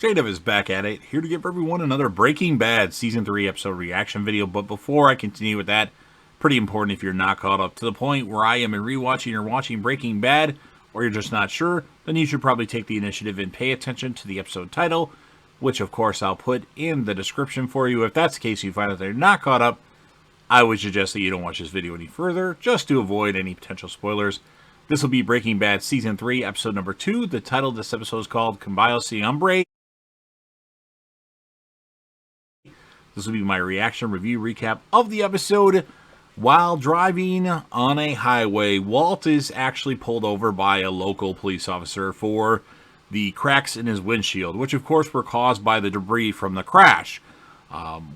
J-Dub is back at it, here to give everyone another Breaking Bad Season 3 episode reaction video. But before I continue with that, pretty important if you're not caught up to the point where I am in rewatching or watching Breaking Bad, or you're just not sure, then you should probably take the initiative and pay attention to the episode title, which of course I'll put in the description for you. If that's the case, you find that they're not caught up, I would suggest that you don't watch this video any further, just to avoid any potential spoilers. This will be Breaking Bad Season 3, Episode number 2. The title of this episode is called Caballo, Nombre. This will be my reaction, review, recap of the episode. While driving on a highway, Walt is actually pulled over by a local police officer for the cracks in his windshield, which of course were caused by the debris from the crash.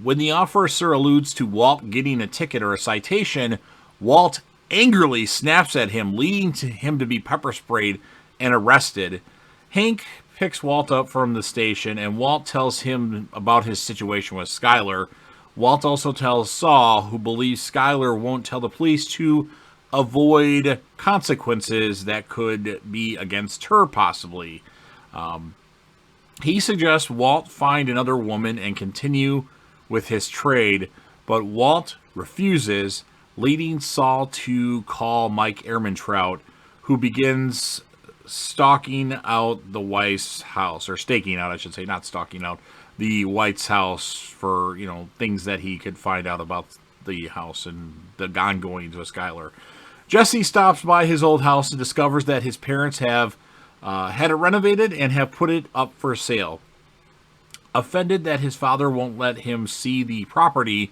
When the officer alludes to Walt getting a ticket or a citation, Walt angrily snaps at him, leading to him to be pepper sprayed and arrested. Hank picks Walt up from the station, and Walt tells him about his situation with Skyler. Walt also tells Saul, who believes Skyler won't tell the police to avoid consequences that could be against her, possibly. He suggests Walt find another woman and continue with his trade, but Walt refuses, leading Saul to call Mike Ehrmantraut, who begins stalking out the White's house, or staking out, I should say, not stalking out, the White's house for, things that he could find out about the house and the ongoings with Skyler. Jesse stops by his old house and discovers that his parents have had it renovated and have put it up for sale. Offended that his father won't let him see the property,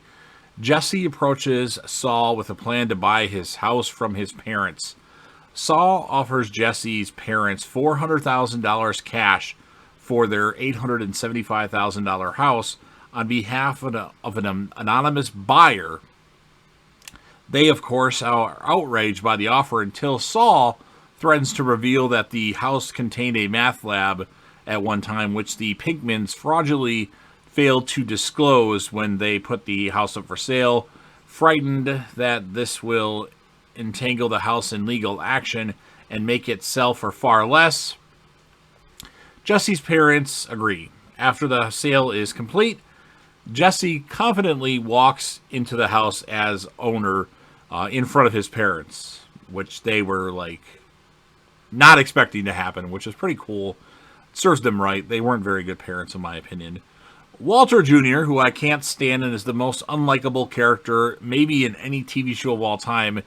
Jesse approaches Saul with a plan to buy his house from his parents. Saul offers Jesse's parents $400,000 cash for their $875,000 house on behalf of an anonymous buyer. They, of course, are outraged by the offer until Saul threatens to reveal that the house contained a math lab at one time, which the Pinkmans fraudulently failed to disclose when they put the house up for sale. Frightened that this will entangle the house in legal action and make it sell for far less, Jesse's parents agree. After the sale is complete, Jesse confidently walks into the house as owner in front of his parents, which they were not expecting to happen, which is pretty cool. It serves them right. They weren't very good parents, in my opinion. Walter Jr., who I can't stand and is the most unlikable character maybe in any TV show of all time,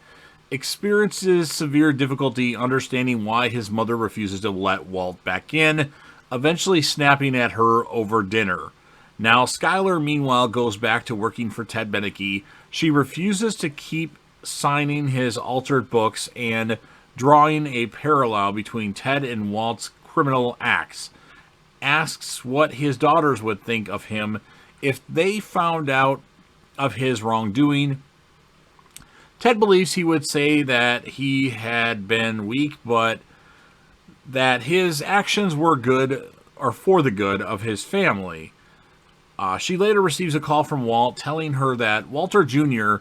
experiences severe difficulty understanding why his mother refuses to let Walt back in, eventually snapping at her over dinner. Now, Skyler, meanwhile, goes back to working for Ted Beneke. She refuses to keep signing his altered books and drawing a parallel between Ted and Walt's criminal acts. Asks what his daughters would think of him if they found out of his wrongdoing. Ted believes he would say that he had been weak, but that his actions were good, or for the good of his family. She later receives a call from Walt telling her that Walter Jr.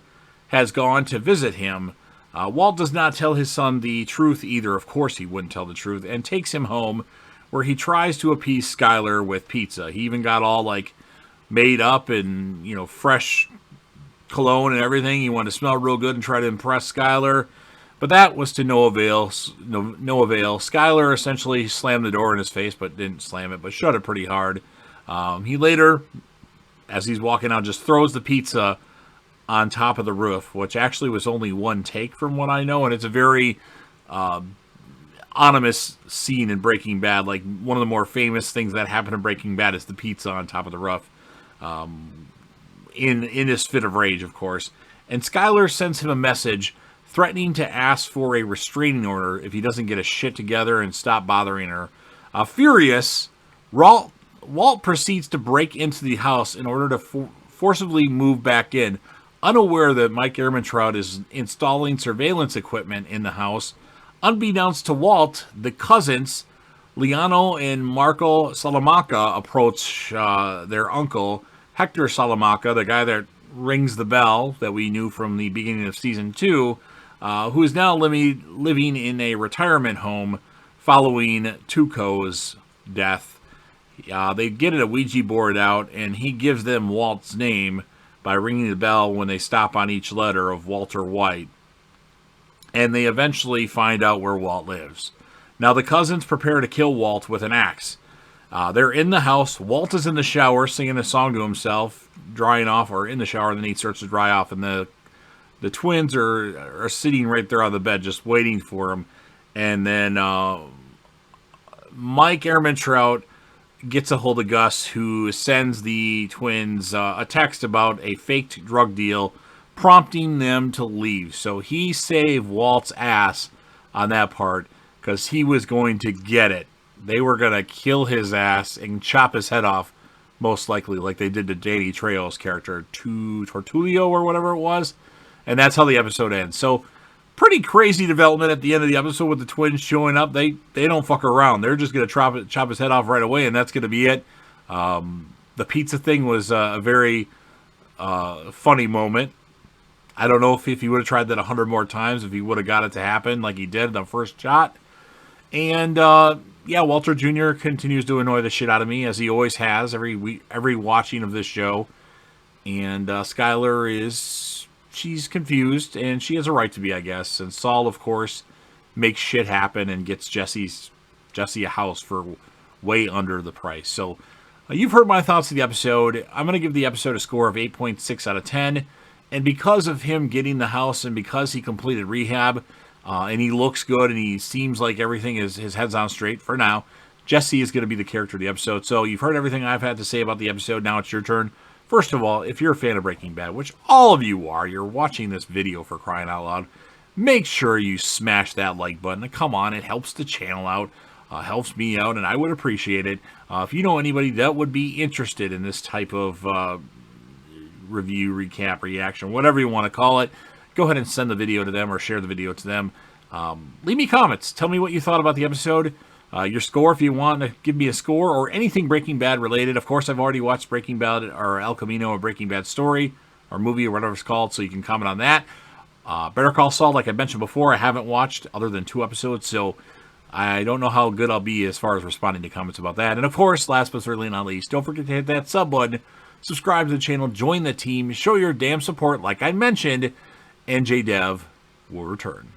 has gone to visit him. Walt does not tell his son the truth either. Of course he wouldn't tell the truth, and takes him home, where he tries to appease Skyler with pizza. He even got all made up and, fresh cologne and everything. He wanted to smell real good and try to impress Skyler, but that was to no avail. No avail. Skyler essentially slammed the door in his face, but didn't slam it, but shut it pretty hard. He later, as he's walking out, just throws the pizza on top of the roof, which actually was only one take from what I know, and it's a very ominous scene in Breaking Bad. One of the more famous things that happened in Breaking Bad is the pizza on top of the roof. In his fit of rage, of course. And Skyler sends him a message threatening to ask for a restraining order if he doesn't get his shit together and stop bothering her. Furious, Walt proceeds to break into the house in order to forcibly move back in, unaware that Mike Ehrmantraut is installing surveillance equipment in the house. Unbeknownst to Walt, the cousins, Liano and Marco Salamanca, approach their uncle, Hector Salamanca, the guy that rings the bell that we knew from the beginning of Season 2, who is now living in a retirement home following Tuco's death. They get a Ouija board out, and he gives them Walt's name by ringing the bell when they stop on each letter of Walter White. And they eventually find out where Walt lives. Now, the cousins prepare to kill Walt with an axe. They're in the house. Walt is in the shower singing a song to himself, drying off, or in the shower, and then he starts to dry off. And the twins are sitting right there on the bed just waiting for him. And then Mike Ehrmantraut gets a hold of Gus, who sends the twins a text about a faked drug deal, prompting them to leave. So he saved Walt's ass on that part, because he was going to get it. They were going to kill his ass and chop his head off, most likely, like they did to Danny Trejo's character, Tortulio or whatever it was. And that's how the episode ends. So, pretty crazy development at the end of the episode with the twins showing up. They don't fuck around. They're just going to chop his head off right away, and that's going to be it. The pizza thing was a very funny moment. I don't know if he would have tried that 100 more times, if he would have got it to happen like he did in the first shot. And, Walter Jr. continues to annoy the shit out of me, as he always has, every watching of this show. And Skylar she's confused, and she has a right to be, I guess. And Saul, of course, makes shit happen and gets Jesse a house for way under the price. So, you've heard my thoughts of the episode. I'm going to give the episode a score of 8.6 out of 10. And because of him getting the house, and because he completed rehab, and he looks good, and he seems like everything is his head's on straight for now, Jesse is going to be the character of the episode. So you've heard everything I've had to say about the episode. Now it's your turn. First of all, if you're a fan of Breaking Bad, which all of you are, you're watching this video for crying out loud, make sure you smash that like button. Come on, it helps the channel out, helps me out, and I would appreciate it. If you know anybody that would be interested in this type of review, recap, reaction, whatever you want to call it, go ahead and send the video to them or share the video to them. Leave me comments. Tell me what you thought about the episode. Your score, if you want to give me a score, or anything Breaking Bad related. Of course, I've already watched Breaking Bad, or El Camino, or Breaking Bad Story, or movie, or whatever it's called, so you can comment on that. Better Call Saul, like I mentioned before, I haven't watched other than 2 episodes, so I don't know how good I'll be as far as responding to comments about that. And of course, last but certainly not least, don't forget to hit that sub button, subscribe to the channel, join the team, show your damn support, like I mentioned, and JDev will return.